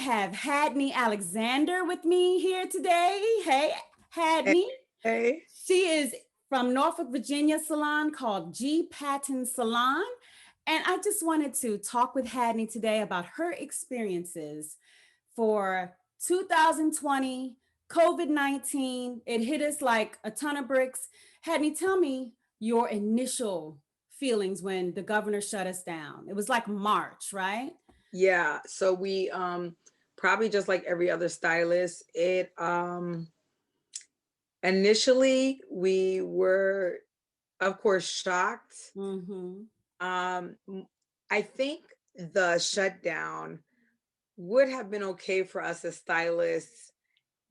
have Hadney Alexander with me here today. Hey, Hey, Hadney. hey. She is from Norfolk, Virginia salon called G Patton Salon. And I just wanted to talk with Hadney today about her experiences for 2020, COVID-19. It hit us like a ton of bricks. Hadney, tell me your initial feelings when the governor shut us down. It was like March, right? Yeah, so we probably just like every other stylist, it initially we were of course shocked. Mm-hmm. I think the shutdown would have been okay for us as stylists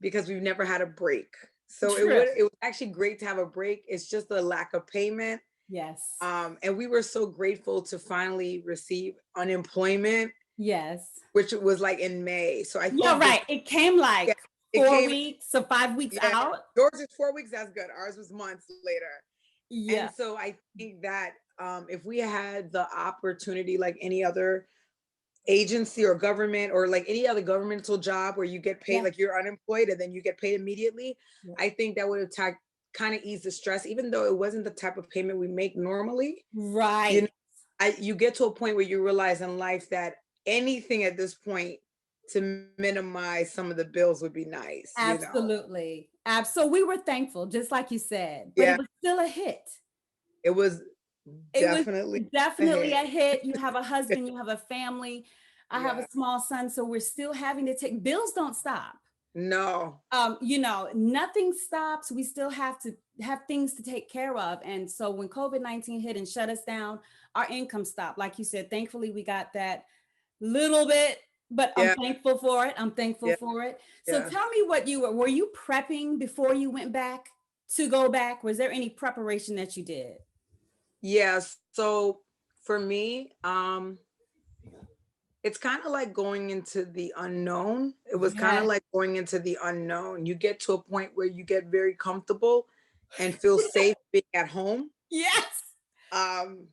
because we've never had a break. So True. it was actually great to have a break. It's just the lack of payment. Yes. And we were so grateful to finally receive unemployment, Yes. which was like in May. So I Yeah, think this, right. It came yeah, like it 4 weeks or 5 weeks yeah, out. yours is 4 weeks. That's good. Ours was months later. And Yeah. so I think that if we had the opportunity, like any other agency or government or like any other governmental job where you get paid, Yeah. like you're unemployed and then you get paid immediately, Yeah. I think that would have kind of eased the stress, even though it wasn't the type of payment we make normally. You know, Right. you get to a point where you realize in life that anything at this point to minimize some of the bills would be nice. Absolutely. So we were thankful, just like you said, but it Yeah, was still a hit. it was It was definitely definitely ahead. a hit. You have a husband, you have a family. I have a Yeah. small son, so we're still having to take bills don't stop. No. Nothing stops. We still have to have things to take care of. And so when COVID-19 hit and shut us down, our income stopped. Like you said, thankfully we got that little bit, but I'm Yeah. thankful for it. I'm thankful Yeah. for it. So Yeah. tell me what were you prepping before you went back to go back? Was there any preparation that you did? Yeah. So for me, it's kind of like going into the unknown. It was kind of Yes. like going into the unknown. You get to a point where you get very comfortable and feel safe being at home. Yes. Um,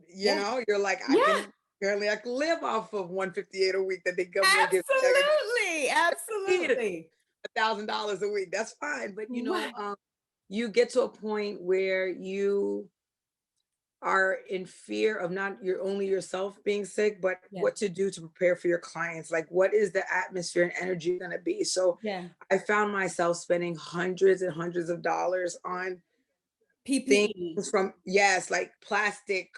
Yeah. you're like, Yeah. I can live off of 158 a week that the governor gives me. I Absolutely. need Absolutely. $1,000 a week. That's fine. But Right. you get to a point where you are in fear of not your only yourself being sick, but Yeah. what to do to prepare for your clients. Like, what is the atmosphere and energy going to be? So Yeah. I found myself spending hundreds and hundreds of dollars on things PPE. from, yes, like plastic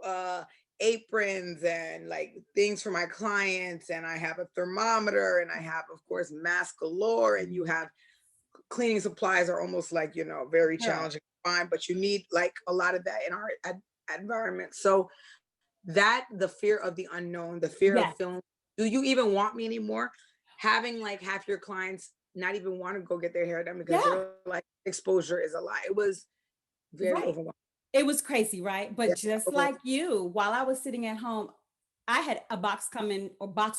uh aprons and like things for my clients. And I have a thermometer and I have, of course, mask galore, and you have cleaning supplies are almost like, very Girl. challenging to find, but you need like a lot of that in our environment. So that, the fear of the unknown, the fear of Yes. feeling, do you even want me anymore? Having like half your clients not even want to go get their hair done because Yeah. they're like, exposure is a lot. It was very Right. overwhelming. It was crazy, right? Yeah, But just like you, while I was sitting at home, I had a box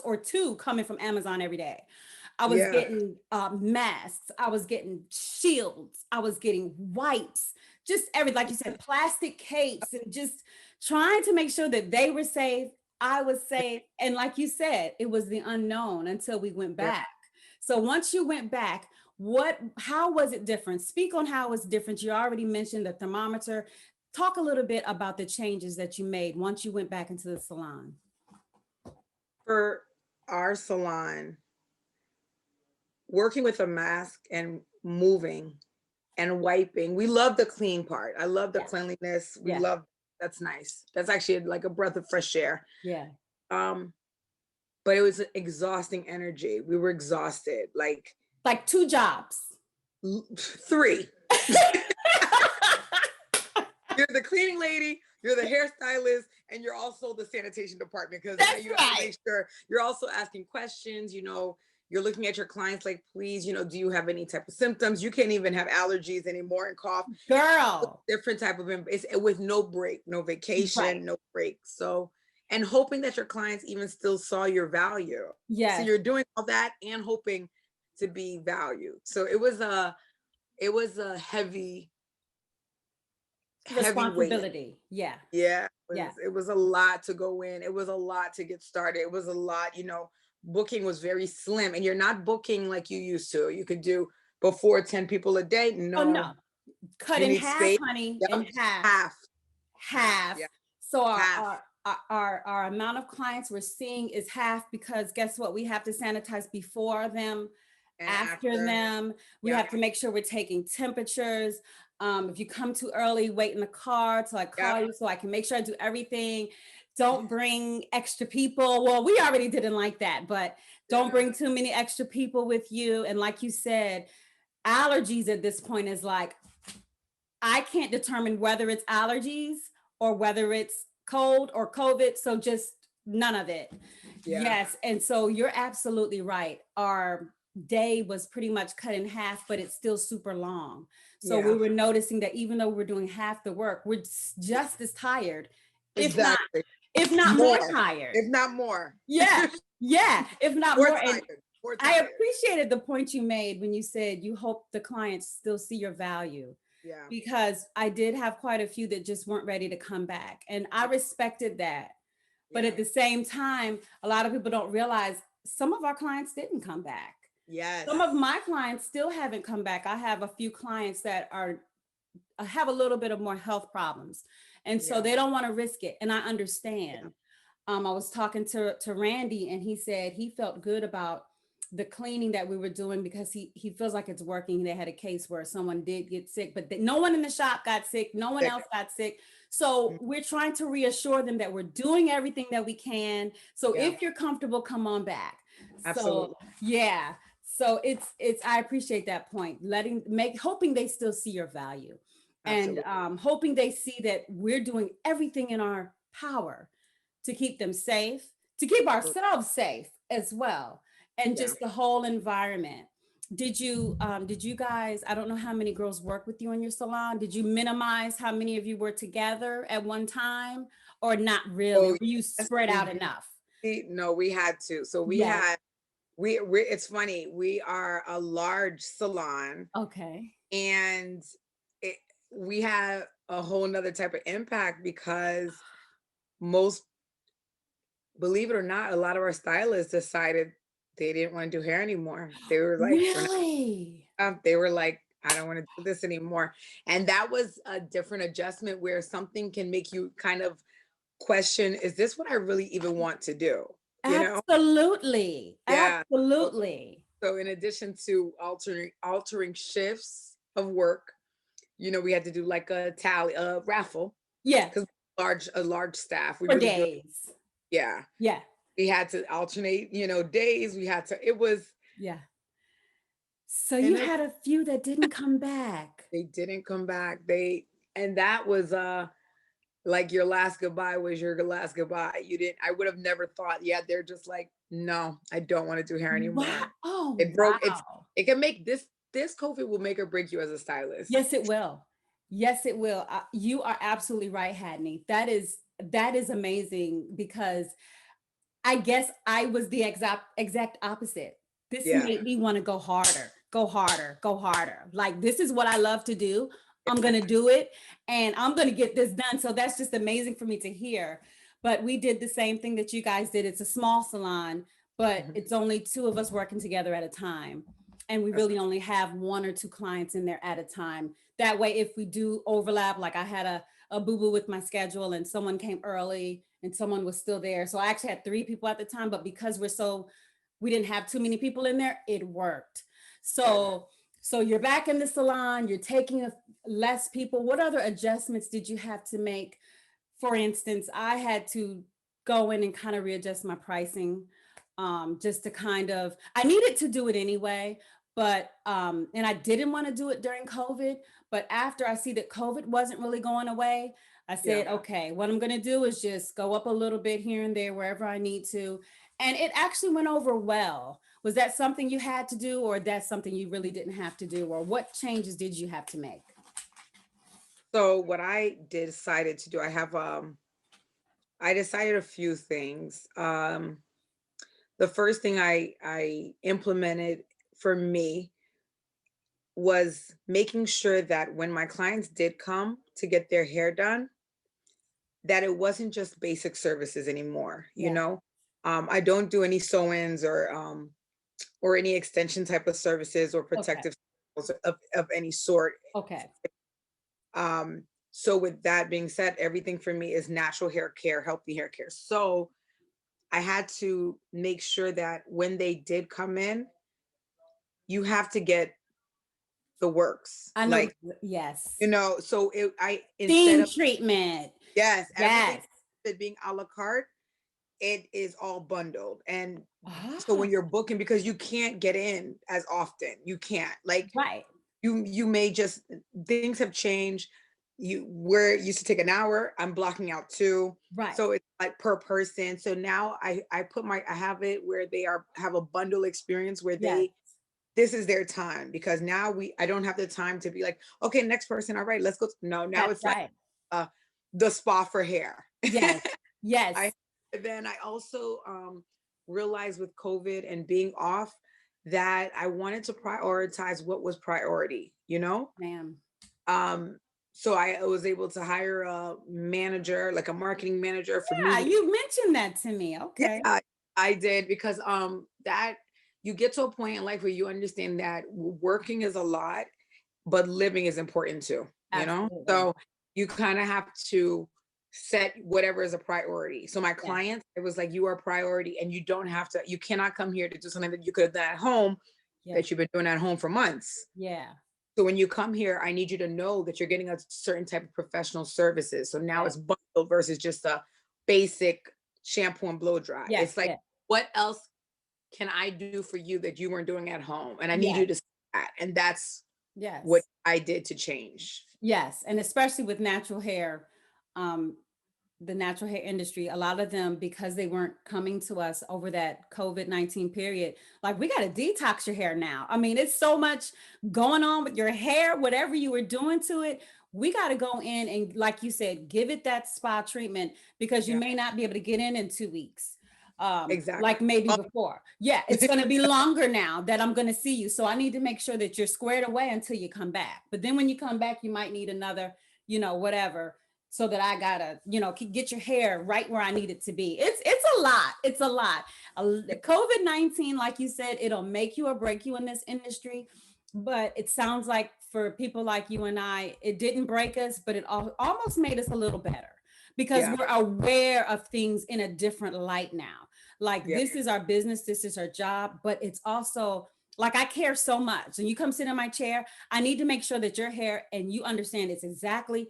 or two coming from Amazon every day. I was yeah, getting masks, I was getting shields, I was getting wipes, just everything, like you said, plastic capes, and just trying to make sure that they were safe. I was safe. And like you said, it was the unknown until we went yeah. back. So once you went back, how was it different? Speak on how it was different. You already mentioned the thermometer. Talk a little bit about the changes that you made once you went back into the salon. For our salon, working with a mask and moving and wiping, we love the clean part. I love the Yeah. cleanliness. We Yeah. love, that's nice. That's actually like a breath of fresh air. Yeah. Um, but it was exhausting energy. We were exhausted, like Like two jobs. three. You're the cleaning lady, you're the hairstylist, and you're also the sanitation department, because now That's you have to right. make sure you're also asking questions. You're looking at your clients like, please, do you have any type of symptoms? You can't even have allergies anymore and cough. Girl. Different type of, it's with no break, no Right. vacation, no break. So, and hoping that your clients even still saw your value. So Yes. you're doing all that and hoping to be valued. So it was a heavy weight. Responsibility. Yeah. Yeah, Yeah. it was a lot to go in. It was a lot to get started. It was a lot, booking was very slim, and you're not booking like you used to. You could do before 10 people a day. Oh No, no, cut you in need half, space. honey, in Yep. half, Half, half, half. yeah, So half. our amount of clients we're seeing is half, because guess what? We have to sanitize before them, And after after, them. We yep, have to make sure we're taking temperatures. If you come too early, wait in the car till I yep, call you so I can make sure I do everything. Don't bring extra people. Well, we already didn't like that, but don't yeah, bring too many extra people with you. And like you said, allergies at this point is like, I can't determine whether it's allergies or whether it's cold or COVID. So just none of it. yeah, Yes. And so you're absolutely right. Our day was pretty much cut in half, but it's still super long. So we yeah, were noticing that even though we're doing half the work, we're just as tired, if not, exactly. if not more More, tired. if not more. Yeah. Yeah. If not More more. And tired, more I tired. appreciated the point you made when you said you hope the clients still see your value, Yeah, because I did have quite a few that just weren't ready to come back. And I respected that. But yeah, at the same time, a lot of people don't realize some of our clients didn't come back. yes, Some of my clients still haven't come back. I have a few clients that are have a little bit of more health problems. And so yeah, they don't want to risk it. And I yeah, understand. I was talking to Randy, and he said he felt good about the cleaning that we were doing because he feels like it's working. They had a case where someone did get sick, but no one in the shop got sick. No one sick. else got sick. So we're trying to reassure them that we're doing everything that we can. So Yeah, if you're comfortable, come on back. So absolutely, yeah. So it's I appreciate that point. Hoping they still see your value, and absolutely. hoping they see that we're doing everything in our power to keep them safe, to keep ourselves safe as well, and Yeah. just the whole environment. Did you guys, I don't know how many girls work with you in your salon. Did you minimize how many of you were together at one time, or not really? Oh, Were you yes, spread out enough? no, we had to. So we Yes. had, we it's funny, we are a large salon, Okay. and it, we had a whole nother type of impact because most, believe it or not, a lot of our stylists decided they didn't want to do hair anymore. They were like, we're not, Really? they were like, I don't want to do this anymore. And that was a different adjustment where something can make you kind of question, is this what I really even want to do? You know? Absolutely. Yeah. So, Absolutely. so in addition to altering shifts of work, we had to do like a tally, a raffle, Yes. because a large staff. We For really do. days. Yeah. Yeah. We had to alternate, days. We had to, it was, Yeah. So and you then had a few that didn't come back. they didn't come back. And that was like your last goodbye was your last goodbye. You didn't, I would have never thought, yeah, they're just like, no, I don't want to do hair Wow. anymore. Oh, It broke, wow. it can make this COVID will make or break you as a stylist. Yes, it will. Yes, it will. You are absolutely right, Hadney. That is amazing, because I guess I was the exact opposite. This Yeah. made me want to go harder, go harder, go harder. Like, this is what I love to do. I'm going to do it, and I'm going to get this done. So that's just amazing for me to hear. But we did the same thing that you guys did. It's a small salon, but Mhm. it's only two of us working together at a time. And we That's really only have one or two clients in there at a time. That way, if we do overlap, like I had a boo-boo with my schedule and someone came early and someone was still there. So I actually had three people at the time, but because we didn't have too many people in there, it worked. good. So you're back in the salon, you're taking less people. What other adjustments did you have to make? For instance, I had to go in and kind of readjust my pricing, just to kind of, I needed to do it anyway, but and I didn't want to do it during COVID, but after I see that COVID wasn't really going away, I Yeah. said, okay, what I'm going to do is just go up a little bit here and there wherever I need to. And it actually went over well. Was that something you had to do, or that's something you really didn't have to do? Or what changes did you have to make? So what I decided to do, I decided a few things. The first thing I implemented for me was making sure that when my clients did come to get their hair done, that it wasn't just basic services anymore, Yeah. I don't do any sew-ins or any extension type of services or Okay. protective of any sort. Okay. So with that being said, everything for me is natural hair care, healthy hair care. So I had to make sure that when they did come in, you have to get the works. I know. Like, Yes. so I instead Steam of, treatment. yes, everything Yes. that being a la carte, it is all bundled. And so Ah, when you're booking, because you can't get in as often, you can't, like, right. you may just, things have changed. You Where it used to take an hour, I'm blocking out two. Right. So it's like per person. So now I have it where they have a bundle experience where Yes. this is their time, because now I don't have the time to be like, okay, next person, all right, let's go. No, now That's it's like right. uh the spa for hair. Yes. I Yes. Then I also realized with COVID and being off that I wanted to prioritize what was priority, Ma'am. Um, so I was able to hire a manager, like a marketing manager for Yeah, media. you mentioned that to me. Okay. Yeah, I did, because that you get to a point in life where you understand that working is a lot, but living is important too, Absolutely. So you kind of have to set whatever is a priority. So my Yeah. clients, it was like, you are a priority, and you cannot come here to do something that you could have done at home, Yeah. that you've been doing at home for months. Yeah. So when you come here, I need you to know that you're getting a certain type of professional services. So now Yeah. it's bundled versus just a basic shampoo and blow dry. Yeah. It's like, Yeah. what else can I do for you that you weren't doing at home? And I need Yes. you to see that. And that's what Yes. I did to change. Yes. And especially with natural hair, um, the natural hair industry, a lot of them, because they weren't coming to us over that COVID-19 period, like, we got to detox your hair now. I mean, it's so much going on with your hair, whatever you were doing to it. We got to go in and, like you said, give it that spa treatment, because you Yeah, may not be able to get in 2 weeks. exactly. Like maybe Oh, before. Yeah, it's going to be longer now that I'm going to see you. So I need to make sure that you're squared away until you come back. But then when you come back, you might need another, whatever, so that I gotta, get your hair right where I need it to be. It's a lot. It's a lot. COVID-19, like you said, it'll make you or break you in this industry. But it sounds like for people like you and I, it didn't break us, but it almost made us a little better, because yeah, we're aware of things in a different light now. Like, yeah, this is our business, this is our job, but it's also like, I care so much. And you come sit in my chair, I need to make sure that your hair, and you understand it's exactly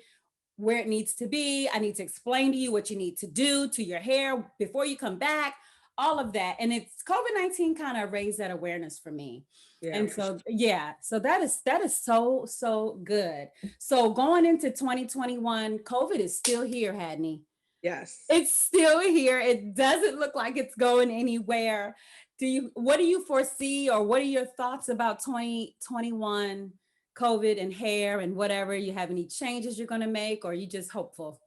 where it needs to be. I need to explain to you what you need to do to your hair before you come back, all of that. And it's COVID-19 kind of raised that awareness for me. yeah, And for sure. so, yeah, so that is so, so good. So going into 2021, COVID is still here, Hadney. Yes. It's still here. It doesn't look like it's going anywhere. What do you foresee, or what are your thoughts about 2021 COVID and hair and whatever? You have any changes you're going to make, or are you just hopeful?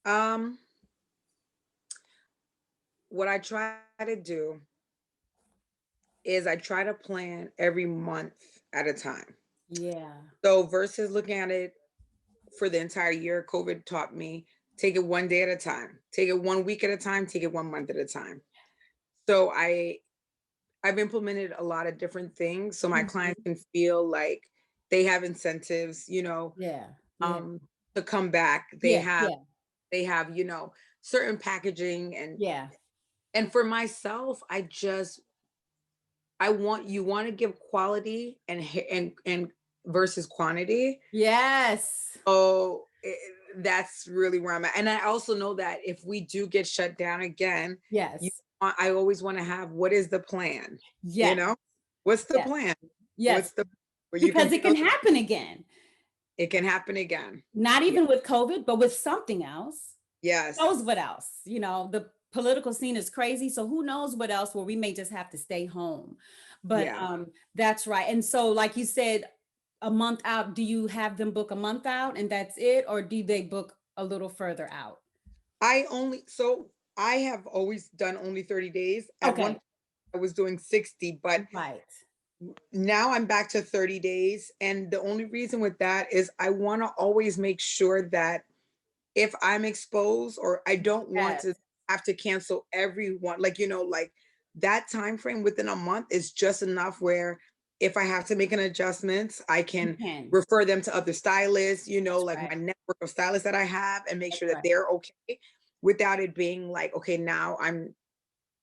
Um, what I try to do is I try to plan every month at a time. Yeah. So versus looking at it for the entire year, COVID taught me, take it one day at a time, take it 1 week at a time, take it 1 month at a time. So I've implemented a lot of different things so my Mhm. clients can feel like they have incentives, Yeah. Yeah. um, to come back. Yeah. Yeah. They have, certain packaging, Yeah. and for myself, I want to give quality and versus quantity. Yes. Oh, that's really where I'm at. And I also know that if we do get shut down again, you Yes. I always want to have, what is the plan? You Yes. know, what's the Yes. plan? Yes. What's the where you can Because it can build happen again, it can happen again. not Yeah. even with COVID, but with something else. Knows Yes. what else? The political scene is crazy. So who knows what else, where we may just have to stay home. But Yeah. that's right. And so, like you said, a month out, do you have them book a month out and that's it? Or do they book a little further out? I have always done only 30 days. At one Okay. point I was doing 60, but Right. now I'm back to 30 days. And the only reason with that is I want to always make sure that if I'm exposed, or I don't want Yes. to have to cancel everyone. Like, like that time frame within a month is just enough where if I have to make an adjustment, I You can can. refer them to other stylists, That's like right. my network of stylists that I have, and make That's sure that right. they're okay without it being like, okay, now I'm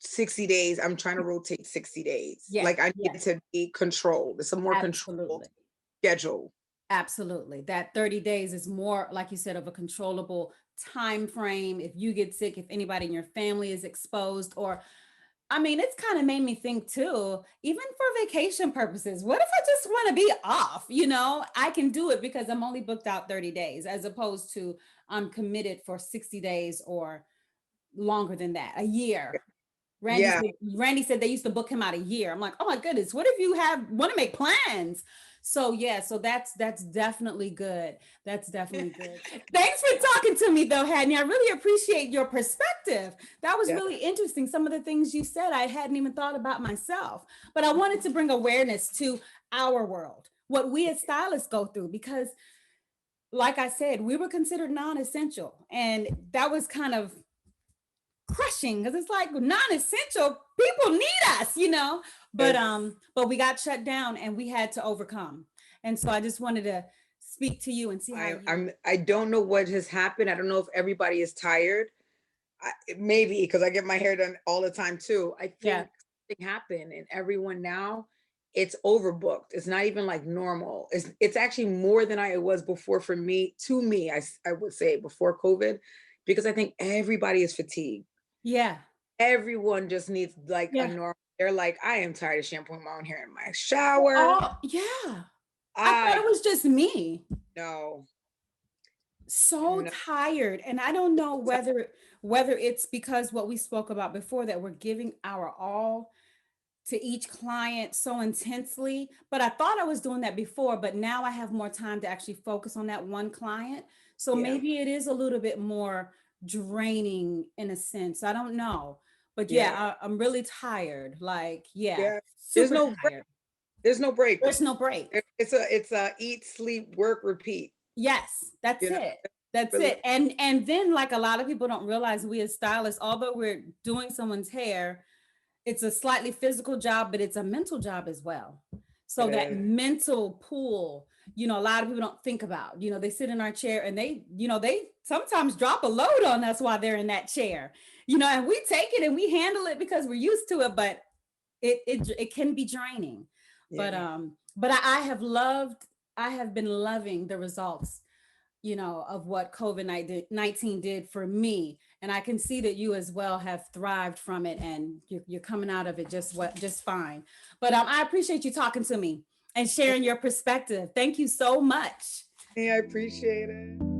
60 days, I'm trying to rotate 60 days. Yes. Like I need it Yes. to be controlled. It's a more controlled Absolutely. schedule. Absolutely. That 30 days is more, like you said, of a controllable time frame. If you get sick, if anybody in your family is exposed, or I mean, it's kind of made me think too, even for vacation purposes. What if I just want to be off? I can do it because I'm only booked out 30 days as opposed to I'm committed for 60 days or longer than that, a year. Yeah. Randy said they used to book him out a year. I'm like, oh my goodness, what if you want to make plans? So yeah, so that's definitely good. That's definitely good. Thanks for talking to me though, Hadney. I really appreciate your perspective. That was Yeah. really interesting. Some of the things you said I hadn't even thought about myself. But I wanted to bring awareness to our world, what we as stylists go through, because like I said, we were considered non-essential. And that was kind of crushing because it's like non-essential, people need us. but Yes. but we got shut down and we had to overcome. And so I just wanted to speak to you and see how you. I don't know what has happened. I don't know if everybody is tired. Maybe because I get my hair done all the time too. I Yeah. think something happened and everyone now it's overbooked. It's not even like normal. It's actually more than I was before for me, to me, I would say before COVID, because I think everybody is fatigued. Yeah. Everyone just needs like a Yeah. normal. They're like, I am tired of shampooing my own hair in my shower. Oh yeah, I thought I it was just me. know. So No. tired, and I don't know whether it's because what we spoke about before, that we're giving our all to each client so intensely. But I thought I was doing that before, but now I have more time to actually focus on that one client. So Yeah. maybe it is a little bit more draining in a sense. I don't know. But yeah, Yeah. I'm really tired. Like, yeah, Yeah. There's super no break. tired. There's no break. There's no break. It's a eat, sleep, work, repeat. Yes, that's You know, it. That's really. it. And then like a lot of people don't realize, we as stylists, although we're doing someone's hair, it's a slightly physical job, but it's a mental job as well. It So that is. mental pool, a lot of people don't think about. They sit in our chair and they sometimes drop a load on us while they're in that chair. And we take it and we handle it because we're used to it, but it can be draining. But Yeah. I have been loving the results, of what COVID-19 did for me. And I can see that you as well have thrived from it, and you're coming out of it just fine. But I appreciate you talking to me and sharing your perspective. Thank you so much. Yeah, I appreciate it.